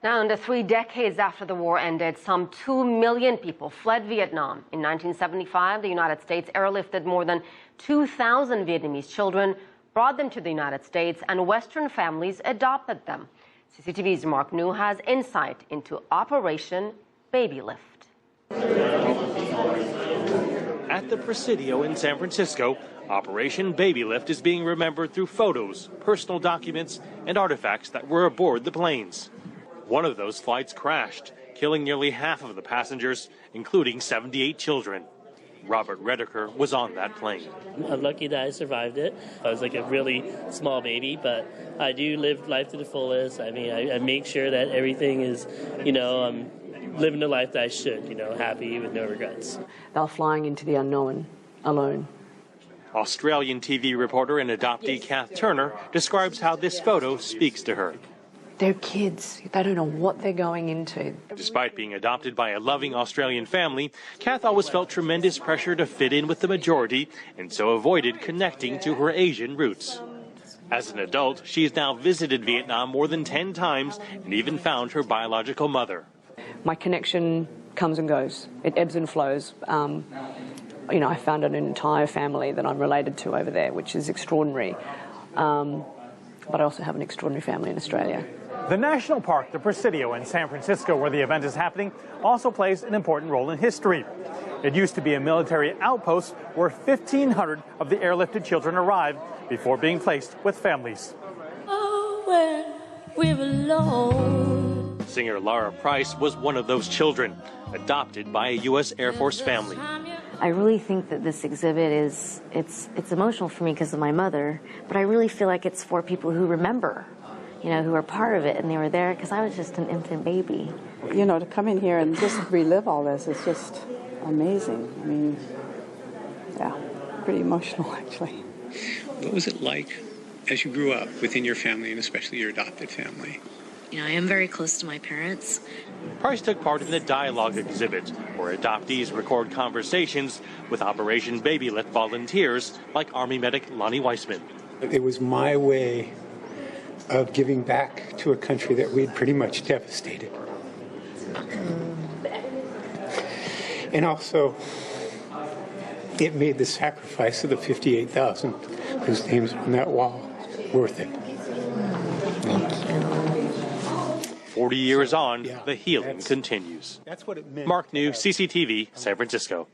Now, under 3 decades after the war ended, some 2 million people fled Vietnam. In 1975, the United States airlifted more than 2,000 Vietnamese children, brought them to the United States, and Western families adopted them. CCTV's Mark Niu has insight into Operation Babylift. At the Presidio in San Francisco, Operation Babylift is being remembered through photos, personal documents, and artifacts that were aboard the planes. One of those flights crashed, killing nearly half of the passengers, including 78 children. Robert Redeker was on that plane. I'm lucky that I survived it. I was like a really small baby, but I do live life to the fullest. I mean, I make sure that everything is, I'm living the life that I should, happy with no regrets. They were flying into the unknown alone. Australian TV reporter and adoptee Kath Turner describes how this photo speaks to her. They're kids. They don't know what they're going into. Despite being adopted by a loving Australian family, Kath always felt tremendous pressure to fit in with the majority and so avoided connecting to her Asian roots. As an adult, she has now visited Vietnam more than 10 times and even found her biological mother. My connection comes and goes. It ebbs and flows. I found an entire family that I'm related to over there, which is extraordinary. But I also have an extraordinary family in Australia. The national park, the Presidio in San Francisco, where the event is happening, also plays an important role in history. It used to be a military outpost where 1,500 of the airlifted children arrived before being placed with families. Oh, when we're alone. Singer Laura Price was one of those children, adopted by a U.S. Air Force family. I really think that this exhibit it's emotional for me because of my mother, but I really feel like it's for people who remember, who are part of it, and they were there because I was just an infant baby. To come in here and just relive all this is just amazing. I mean, yeah, pretty emotional actually. What was it like as you grew up within your family, and especially your adopted family? I am very close to my parents. Price took part in the dialogue exhibit, where adoptees record conversations with Operation Babylift volunteers like Army medic Lonnie Weissman. It was my way of giving back to a country that we'd pretty much devastated. And also, it made the sacrifice of the 58,000 whose names are on that wall worth it. 40 years on, the healing continues. Mark Niu, CCTV, San Francisco.